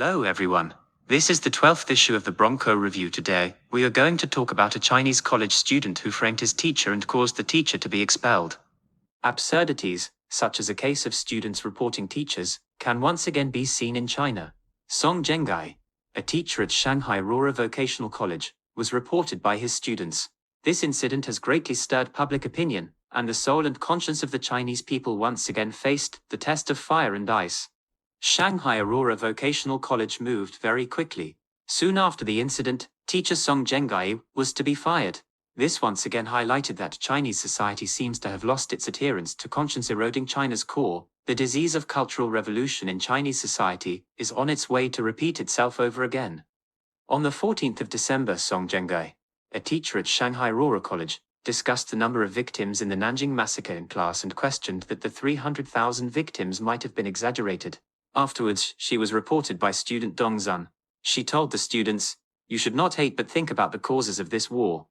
Hello everyone. This is the 12th issue of the Bronco Review. Today, we are going to talk about a Chinese college student who framed his teacher and caused the teacher to be expelled. Absurdities, such as a case of students reporting teachers, can once again be seen in China. Song Zhengai, a teacher at Shanghai Rural Vocational College, was reported by his students. This incident has greatly stirred public opinion, and the soul and conscience of the Chinese people once again faced the test of fire and ice. Shanghai Aurora Vocational College moved very quickly. Soon after the incident, teacher Song Zhengai was to be fired. This once again highlighted that Chinese society seems to have lost its adherence to conscience-eroding China's core. The disease of cultural revolution in Chinese society is on its way to repeat itself over again. On the 14th of December, Song Zhengai, a teacher at Shanghai Rural College, discussed the number of victims in the Nanjing massacre in class and questioned that the 300,000 victims might have been exaggerated. Afterwards, she was reported by student Dong Zun. She told the students, "You should not hate but think about the causes of this war."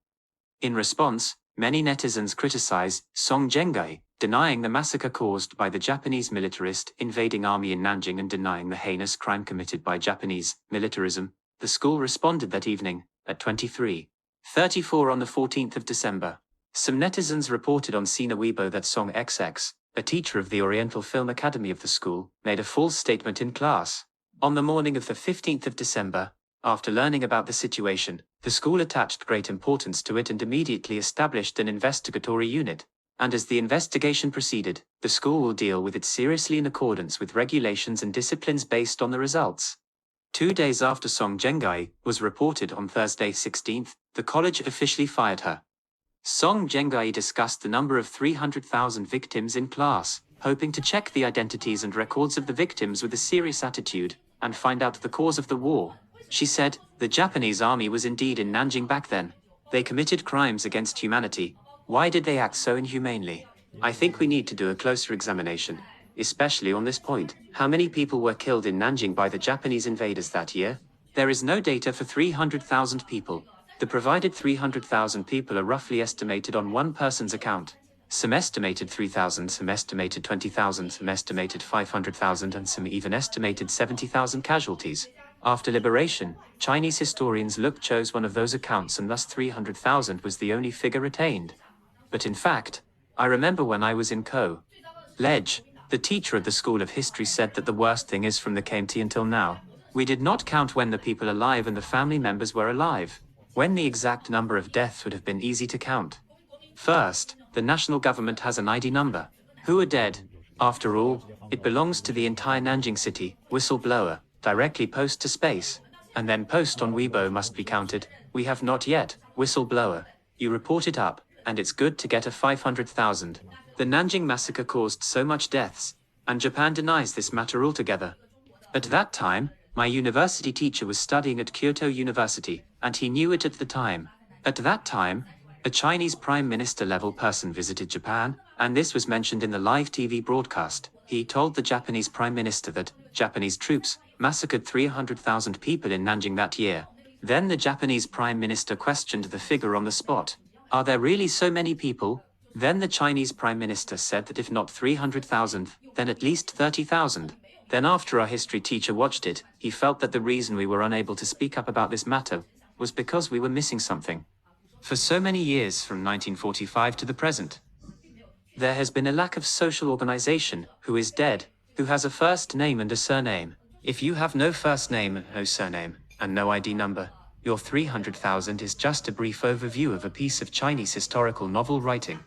In response, many netizens criticize Song Zhengai, denying the massacre caused by the Japanese militarist invading army in Nanjing and denying the heinous crime committed by Japanese militarism. The school responded that evening, at 23:34 on the 14th of December. Some netizens reported on Sina Weibo that Song XX, a teacher of the Oriental Film Academy of the school, made a false statement in class. On the morning of the 15th of December, after learning about the situation, the school attached great importance to it and immediately established an investigatory unit. And as the investigation proceeded, the school will deal with it seriously in accordance with regulations and disciplines based on the results. 2 days after Song Zhengai was reported on Thursday 16th, the college officially fired her. Song Zhengai discussed the number of 300,000 victims in class, hoping to check the identities and records of the victims with a serious attitude, and find out the cause of the war. She said, "The Japanese army was indeed in Nanjing back then. They committed crimes against humanity. Why did they act so inhumanely? I think we need to do a closer examination, especially on this point. How many people were killed in Nanjing by the Japanese invaders that year? There is no data for 300,000 people. The provided 300,000 people are roughly estimated on one person's account. Some estimated 3,000, some estimated 20,000, some estimated 500,000, and some even estimated 70,000 casualties. After liberation, Chinese historians chose one of those accounts, and thus 300,000 was the only figure retained. But in fact, I remember when I was in college, the teacher at the School of History said that the worst thing is from the KMT until now. We did not count when the people alive and the family members were alive. When the exact number of deaths would have been easy to count. First, the national government has an ID number. Who are dead? After all, it belongs to the entire Nanjing city. Whistleblower, directly post to space. And then post on Weibo must be counted. We have not yet. Whistleblower. You report it up, and it's good to get a 500,000. The Nanjing massacre caused so much deaths, and Japan denies this matter altogether. At that time, my university teacher was studying at Kyoto University, and he knew it at the time. At that time, a Chinese prime minister level person visited Japan, and this was mentioned in the live TV broadcast. He told the Japanese prime minister that Japanese troops massacred 300,000 people in Nanjing that year. Then the Japanese prime minister questioned the figure on the spot. Are there really so many people? Then the Chinese prime minister said that if not 300,000, then at least 30,000. Then after our history teacher watched it, he felt that the reason we were unable to speak up about this matter was because we were missing something. For so many years from 1945 to the present, there has been a lack of social organization. Who is dead? Who has a first name and a surname? If you have no first name, no surname, and no ID number, your 300,000 is just a brief overview of a piece of Chinese historical novel writing.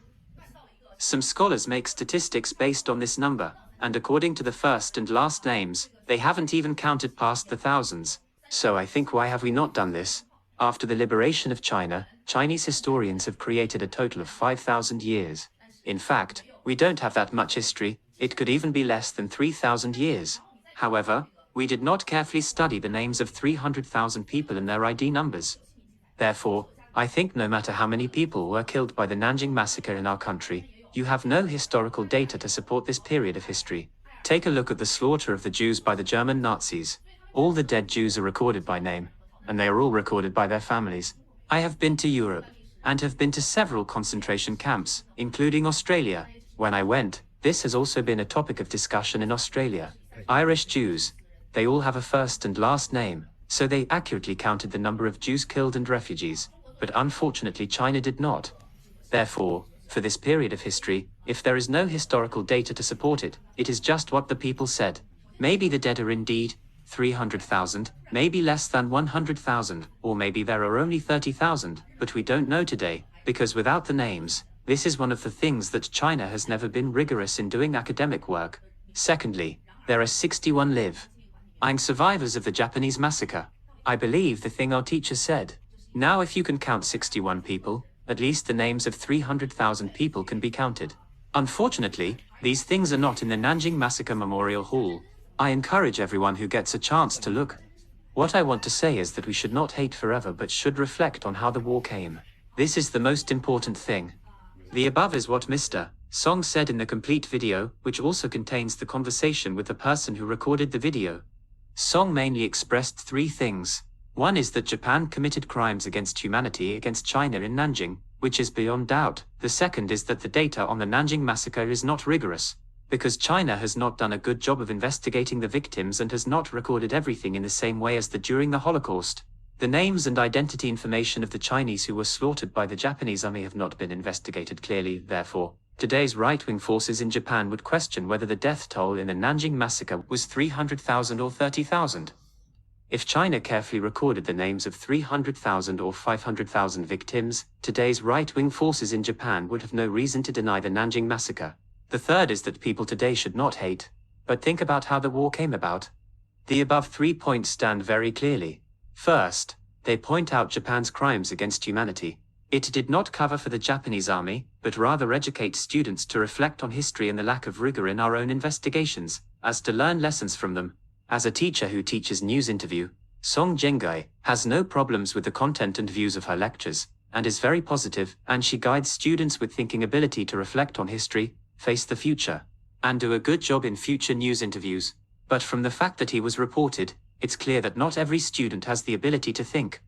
Some scholars make statistics based on this number, and according to the first and last names, they haven't even counted past the thousands. So I think, why have we not done this? After the liberation of China, Chinese historians have created a total of 5,000 years. In fact, we don't have that much history. It could even be less than 3,000 years. However, we did not carefully study the names of 300,000 people and their ID numbers. Therefore, I think no matter how many people were killed by the Nanjing massacre in our country, you have no historical data to support this period of history. Take a look at the slaughter of the Jews by the German Nazis. All the dead Jews are recorded by name, and they are all recorded by their families. I have been to Europe, and have been to several concentration camps, including Australia. When I went, this has also been a topic of discussion in Australia. Irish Jews, They all have a first and last name, so they accurately counted the number of Jews killed and refugees, but unfortunately China did not. Therefore, for this period of history, if there is no historical data to support it, it is just what the people said. Maybe the dead are indeed 300,000, maybe less than 100,000, or maybe there are only 30,000, but we don't know today, because without the names, this is one of the things that China has never been rigorous in doing academic work. Secondly, there are 61 living survivors of the Japanese massacre. I believe the thing our teacher said. Now if you can count 61 people, at least the names of 300,000 people can be counted. Unfortunately, these things are not in the Nanjing Massacre Memorial Hall. I encourage everyone who gets a chance to look. What I want to say is that we should not hate forever but should reflect on how the war came. This is the most important thing. The above is what Mr. Song said in the complete video, which also contains the conversation with the person who recorded the video. Song mainly expressed three things. One is that Japan committed crimes against humanity against China in Nanjing, which is beyond doubt. The second is that the data on the Nanjing massacre is not rigorous, because China has not done a good job of investigating the victims and has not recorded everything in the same way as during the Holocaust. The names and identity information of the Chinese who were slaughtered by the Japanese army have not been investigated clearly. Therefore, today's right-wing forces in Japan would question whether the death toll in the Nanjing massacre was 300,000 or 30,000. If China carefully recorded the names of 300,000 or 500,000 victims, today's right-wing forces in Japan would have no reason to deny the Nanjing massacre. The third is that people today should not hate, but think about how the war came about. The above 3 points stand very clearly. First, they point out Japan's crimes against humanity. It did not cover for the Japanese army, but rather educate students to reflect on history and the lack of rigor in our own investigations, as to learn lessons from them. As a teacher who teaches news interview, Song Jengai has no problems with the content and views of her lectures, and is very positive, and she guides students with thinking ability to reflect on history, face the future, and do a good job in future news interviews. But from the fact that he was reported, it's clear that not every student has the ability to think.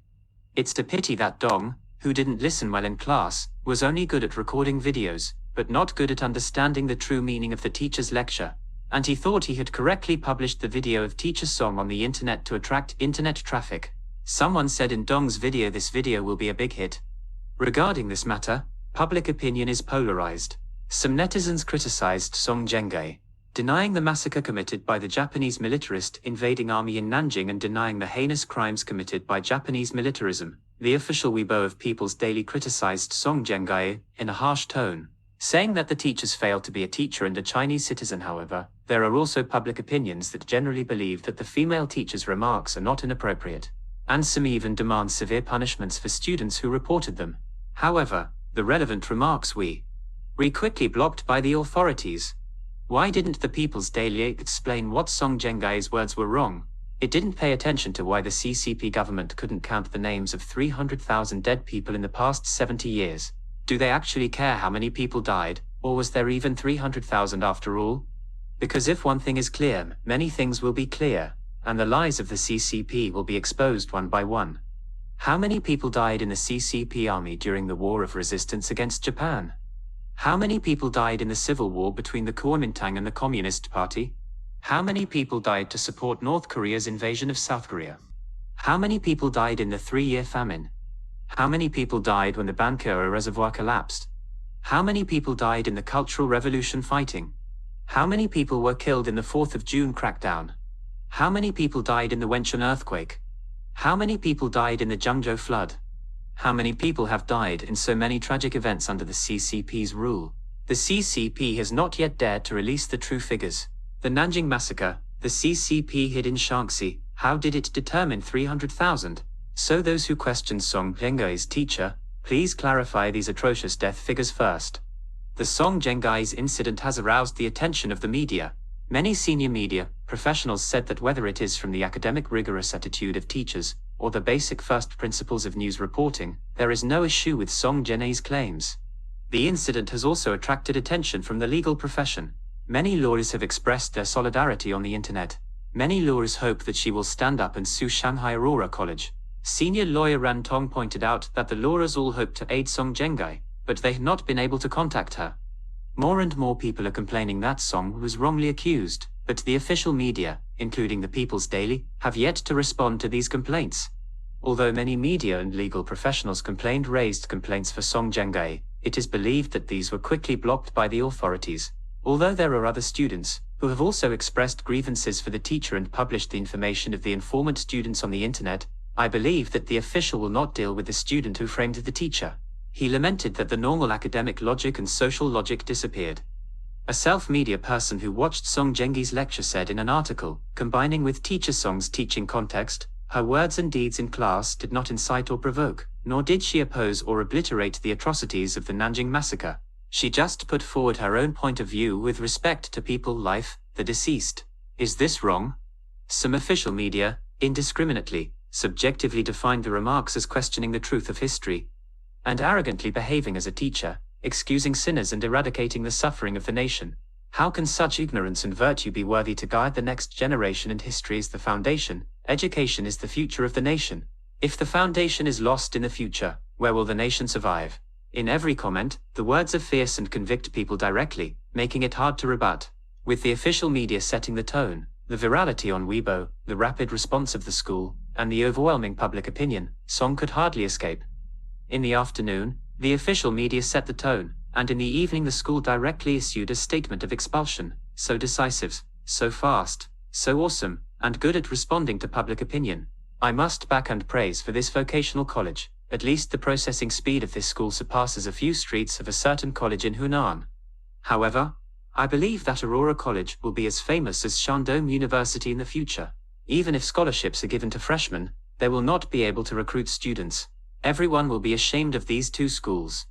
It's a pity that Dong, who didn't listen well in class, was only good at recording videos, but not good at understanding the true meaning of the teacher's lecture. And he thought he had correctly published the video of Teacher Song on the internet to attract internet traffic. Someone said in Dong's video this video will be a big hit. Regarding this matter, public opinion is polarized. Some netizens criticized Song Jengai, denying the massacre committed by the Japanese militarist invading army in Nanjing and denying the heinous crimes committed by Japanese militarism. The official Weibo of People's Daily criticized Song Jengai in a harsh tone, saying that the teachers failed to be a teacher and a Chinese citizen. However, there are also public opinions that generally believe that the female teacher's remarks are not inappropriate, and some even demand severe punishments for students who reported them. However, the relevant remarks were quickly blocked by the authorities. Why didn't the People's Daily explain what Song Jengai's words were wrong? It didn't pay attention to why the CCP government couldn't count the names of 300,000 dead people in the past 70 years. Do they actually care how many people died, or was there even 300,000 after all? Because if one thing is clear, many things will be clear, and the lies of the CCP will be exposed one by one. How many people died in the CCP army during the War of Resistance against Japan? How many people died in the civil war between the Kuomintang and the Communist Party? How many people died to support North Korea's invasion of South Korea? How many people died in the 3-year famine? How many people died when the Bankura Reservoir collapsed? How many people died in the Cultural Revolution fighting? How many people were killed in the 4th of June crackdown? How many people died in the Wenchun earthquake? How many people died in the Zhengzhou flood? How many people have died in so many tragic events under the CCP's rule? The CCP has not yet dared to release the true figures. The Nanjing massacre, the CCP hid in Shaanxi. How did it determine 300,000? So those who question Song Jengai's teacher, please clarify these atrocious death figures first. The Song Jengai's incident has aroused the attention of the media. Many senior media professionals said that whether it is from the academic rigorous attitude of teachers, or the basic first principles of news reporting, there is no issue with Song Jengai's claims. The incident has also attracted attention from the legal profession. Many lawyers have expressed their solidarity on the internet. Many lawyers hope that she will stand up and sue Shanghai Aurora College. Senior lawyer Ran Tong pointed out that the lawyers all hope to aid Song Jengai, but they have not been able to contact her. More and more people are complaining that Song was wrongly accused, but the official media including the People's Daily, have yet to respond to these complaints. Although many media and legal professionals raised complaints for Song Zhenghai, it is believed that these were quickly blocked by the authorities. Although there are other students who have also expressed grievances for the teacher and published the information of the informant students on the internet, I believe that the official will not deal with the student who framed the teacher. He lamented that the normal academic logic and social logic disappeared. A self-media person who watched Song Zhenghai's lecture said in an article, combining with teacher Song's teaching context, her words and deeds in class did not incite or provoke, nor did she oppose or obliterate the atrocities of the Nanjing massacre. She just put forward her own point of view with respect to people's life, the deceased. Is this wrong? Some official media, indiscriminately, subjectively defined the remarks as questioning the truth of history, and arrogantly behaving as a teacher, excusing sinners and eradicating the suffering of the nation. How can such ignorance and virtue be worthy to guide the next generation? And history is the foundation, education is the future of the nation. If the foundation is lost in the future, where will the nation survive? In every comment, the words are fierce and convict people directly, making it hard to rebut. With the official media setting the tone, the virality on Weibo, the rapid response of the school, and the overwhelming public opinion, Song could hardly escape. In the afternoon, the official media set the tone, and in the evening the school directly issued a statement of expulsion, so decisive, so fast, so awesome, and good at responding to public opinion. I must back and praise for this vocational college. At least the processing speed of this school surpasses a few streets of a certain college in Hunan. However, I believe that Aurora College will be as famous as Shandong University in the future. Even if scholarships are given to freshmen, they will not be able to recruit students. Everyone will be ashamed of these two schools.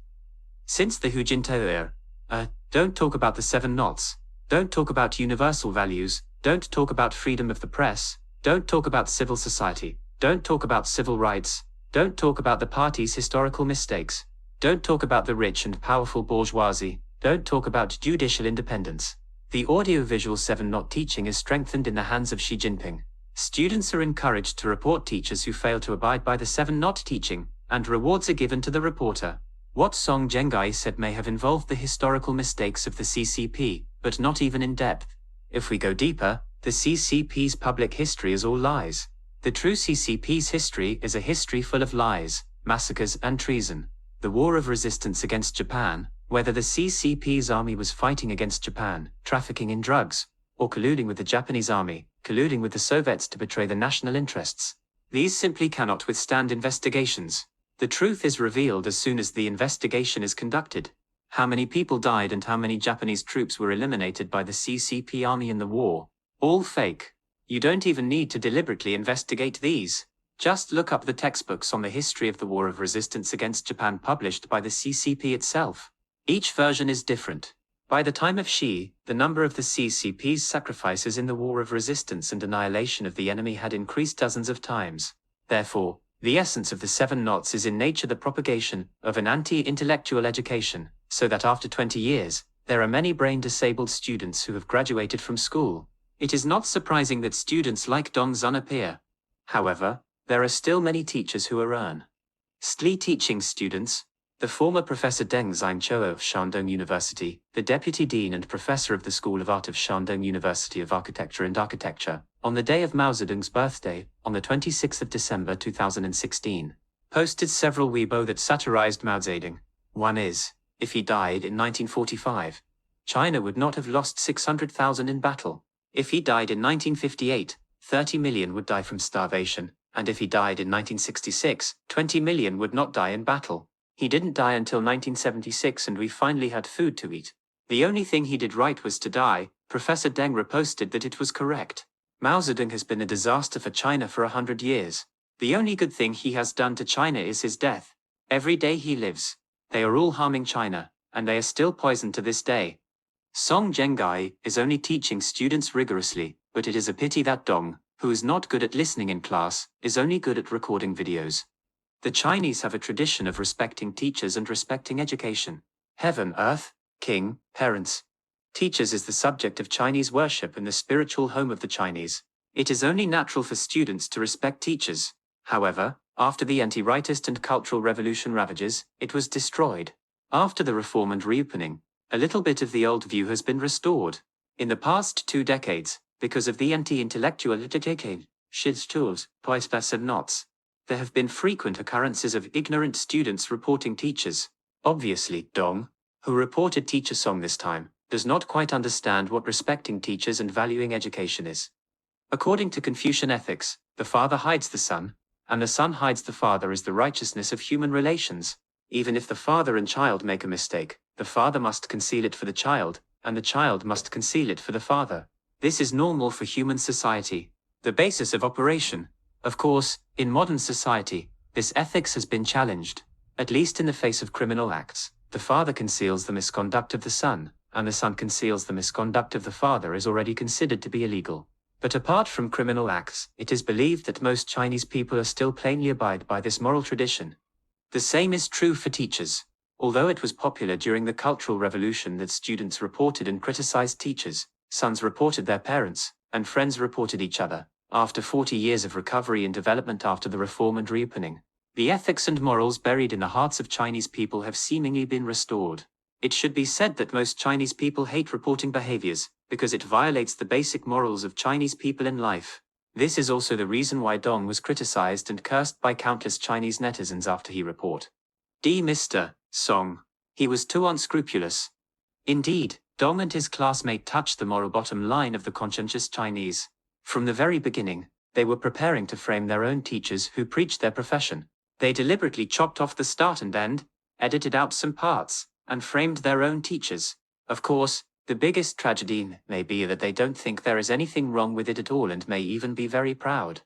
Since the Hu Jintao era, don't talk about the 7 knots, don't talk about universal values, don't talk about freedom of the press, don't talk about civil society, don't talk about civil rights, don't talk about the party's historical mistakes, don't talk about the rich and powerful bourgeoisie, don't talk about judicial independence. The audiovisual 7-knot teaching is strengthened in the hands of Xi Jinping. Students are encouraged to report teachers who fail to abide by the 7-knot teaching, and rewards are given to the reporter. What Song Zhenghai said may have involved the historical mistakes of the CCP, but not even in depth. If we go deeper, the CCP's public history is all lies. The true CCP's history is a history full of lies, massacres and treason. The war of resistance against Japan, whether the CCP's army was fighting against Japan, trafficking in drugs, or colluding with the Japanese army, colluding with the Soviets to betray the national interests. These simply cannot withstand investigations. The truth is revealed as soon as the investigation is conducted. How many people died and how many Japanese troops were eliminated by the CCP army in the war? All fake. You don't even need to deliberately investigate these. Just look up the textbooks on the history of the war of resistance against Japan published by the CCP itself. Each version is different. By the time of Xi, the number of the CCP's sacrifices in the war of resistance and annihilation of the enemy had increased dozens of times. Therefore, the essence of the 7 knots is in nature the propagation of an anti-intellectual education, so that after 20 years, there are many brain-disabled students who have graduated from school. It is not surprising that students like Dong Zun appear. However, there are still many teachers who are teaching students. The former Professor Deng Xianqiu of Shandong University, the Deputy Dean and Professor of the School of Art of Shandong University of Architecture and Architecture, on the day of Mao Zedong's birthday, on the 26th of December 2016, posted several Weibo that satirized Mao Zedong. One is, if he died in 1945, China would not have lost 600,000 in battle. If he died in 1958, 30 million would die from starvation, and if he died in 1966, 20 million would not die in battle. He didn't die until 1976 and we finally had food to eat. The only thing he did right was to die. Professor Deng reposted that it was correct. Mao Zedong has been a disaster for China for 100 years. The only good thing he has done to China is his death. Every day he lives, they are all harming China, and they are still poisoned to this day. Song Zhenghai is only teaching students rigorously, but it is a pity that Dong, who is not good at listening in class, is only good at recording videos. The Chinese have a tradition of respecting teachers and respecting education. Heaven, earth, king, parents. Teachers is the subject of Chinese worship and the spiritual home of the Chinese. It is only natural for students to respect teachers. However, after the anti-rightist and cultural revolution ravages, it was destroyed. After the reform and reopening, a little bit of the old view has been restored. In the past 2 decades, because of the anti-intellectual tools, knots. There have been frequent occurrences of ignorant students reporting teachers. Obviously, Dong, who reported teacher Song this time, does not quite understand what respecting teachers and valuing education is. According to Confucian ethics, the father hides the son, and the son hides the father is the righteousness of human relations. Even if the father and child make a mistake, the father must conceal it for the child, and the child must conceal it for the father. This is normal for human society, the basis of operation. Of course, in modern society, this ethics has been challenged. At least in the face of criminal acts, the father conceals the misconduct of the son, and the son conceals the misconduct of the father is already considered to be illegal. But apart from criminal acts, it is believed that most Chinese people are still plainly abide by this moral tradition. The same is true for teachers. Although it was popular during the Cultural Revolution that students reported and criticized teachers, sons reported their parents, and friends reported each other. After 40 years of recovery and development after the reform and reopening, the ethics and morals buried in the hearts of Chinese people have seemingly been restored. It should be said that most Chinese people hate reporting behaviors, because it violates the basic morals of Chinese people in life. This is also the reason why Dong was criticized and cursed by countless Chinese netizens after he reported Mr. Song. He was too unscrupulous. Indeed, Dong and his classmate touched the moral bottom line of the conscientious Chinese. From the very beginning, they were preparing to frame their own teachers who preached their profession. They deliberately chopped off the start and end, edited out some parts, and framed their own teachers. Of course, the biggest tragedy may be that they don't think there is anything wrong with it at all and may even be very proud.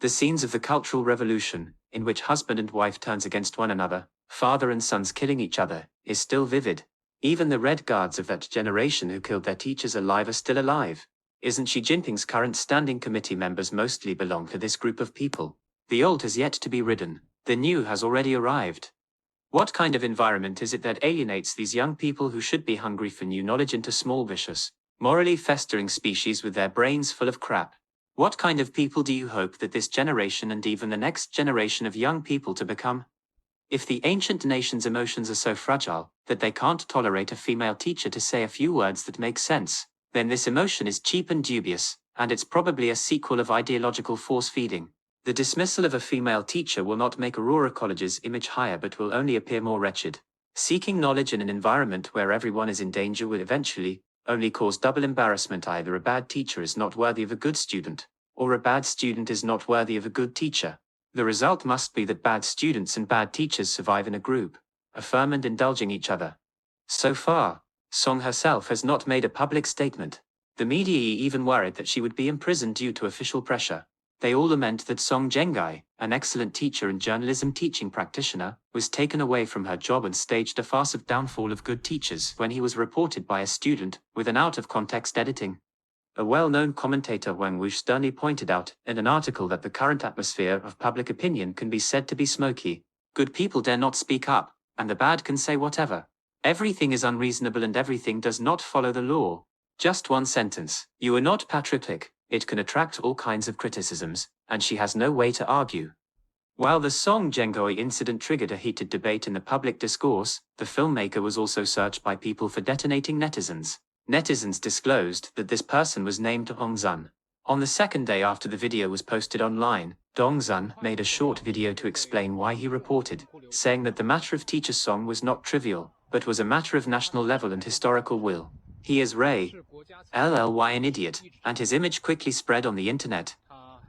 The scenes of the Cultural Revolution, in which husband and wife turns against one another, father and sons killing each other, is still vivid. Even the Red Guards of that generation who killed their teachers alive are still alive. Isn't Xi Jinping's current standing committee members mostly belong to this group of people? The old has yet to be ridden, the new has already arrived. What kind of environment is it that alienates these young people who should be hungry for new knowledge into small vicious, morally festering species with their brains full of crap? What kind of people do you hope that this generation and even the next generation of young people to become? If the ancient nation's emotions are so fragile that they can't tolerate a female teacher to say a few words that make sense, then this emotion is cheap and dubious, and it's probably a sequel of ideological force-feeding. The dismissal of a female teacher will not make Aurora College's image higher but will only appear more wretched. Seeking knowledge in an environment where everyone is in danger will eventually only cause double embarrassment. Either a bad teacher is not worthy of a good student, or a bad student is not worthy of a good teacher. The result must be that bad students and bad teachers survive in a group, affirm and indulging each other. So far, Song herself has not made a public statement. The media even worried that she would be imprisoned due to official pressure. They all lament that Song Zhenghai, an excellent teacher and journalism teaching practitioner, was taken away from her job and staged a farce of downfall of good teachers when he was reported by a student with an out-of-context editing. A well-known commentator Wang Wu sternly pointed out in an article that the current atmosphere of public opinion can be said to be smoky. Good people dare not speak up, and the bad can say whatever. Everything is unreasonable and everything does not follow the law. Just one sentence. You are not patriotic. It can attract all kinds of criticisms, and she has no way to argue. While the Song Zhenghai incident triggered a heated debate in the public discourse, the filmmaker was also searched by people for detonating netizens. Netizens disclosed that this person was named Dong Zun. On the second day after the video was posted online, Dong Zun made a short video to explain why he reported, saying that the matter of teacher Song was not trivial, but was a matter of national level and historical will. He is Ray LLY an idiot, and his image quickly spread on the internet.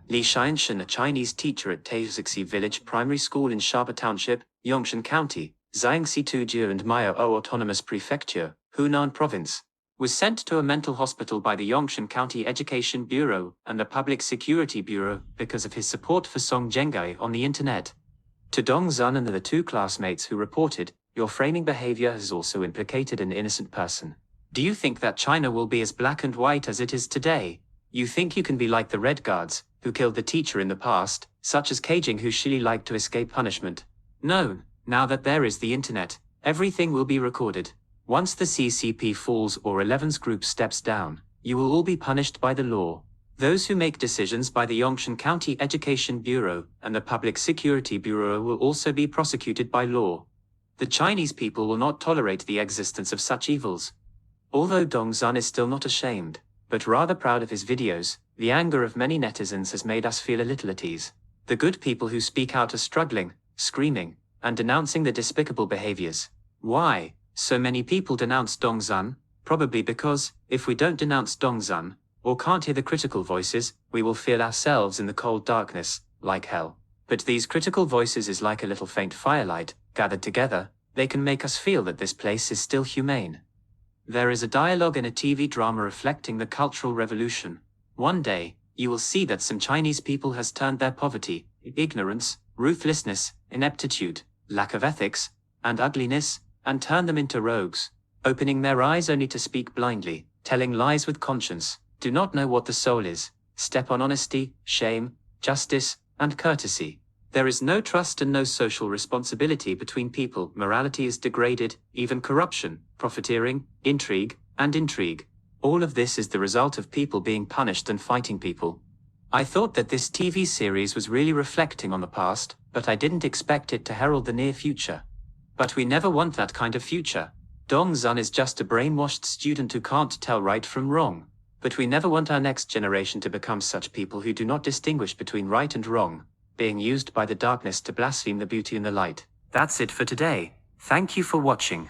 Li Xianshan, a Chinese teacher at Taizixi Village Primary School in Shaba Township, Yongshan County, Jiangxi Tujia and Miao Autonomous Prefecture, Hunan Province, was sent to a mental hospital by the Yongshan County Education Bureau and the Public Security Bureau because of his support for Song Zhenghai on the internet. To Dong Zun and the two classmates who reported, your framing behavior has also implicated an innocent person. Do you think that China will be as black and white as it is today? You think you can be like the Red Guards, who killed the teacher in the past, such as caging who Shili liked to escape punishment? No, now that there is the internet, everything will be recorded. Once the CCP falls or 11's group steps down, you will all be punished by the law. Those who make decisions by the Yongshan County Education Bureau and the Public Security Bureau will also be prosecuted by law. The Chinese people will not tolerate the existence of such evils. Although Dong Zun is still not ashamed, but rather proud of his videos. The anger of many netizens has made us feel a little at ease. The good people who speak out are struggling, screaming, and denouncing the despicable behaviors. Why so many people denounce Dongzhan? Probably because, if we don't denounce Dongzhan, or can't hear the critical voices, we will feel ourselves in the cold darkness, like hell. But these critical voices is like a little faint firelight, gathered together, they can make us feel that this place is still humane. There is a dialogue in a TV drama reflecting the Cultural Revolution. One day, you will see that some Chinese people has turned their poverty, ignorance, ruthlessness, ineptitude, lack of ethics, and ugliness, and turned them into rogues, opening their eyes only to speak blindly, telling lies with conscience, do not know what the soul is, step on honesty, shame, justice, and courtesy. There is no trust and no social responsibility between people. Morality is degraded, even corruption, profiteering, intrigue. All of this is the result of people being punished and fighting people. I thought that this TV series was really reflecting on the past, but I didn't expect it to herald the near future. But we never want that kind of future. Dongzhan is just a brainwashed student who can't tell right from wrong. But we never want our next generation to become such people who do not distinguish between right and wrong, being used by the darkness to blaspheme the beauty and the light. That's it for today. Thank you for watching.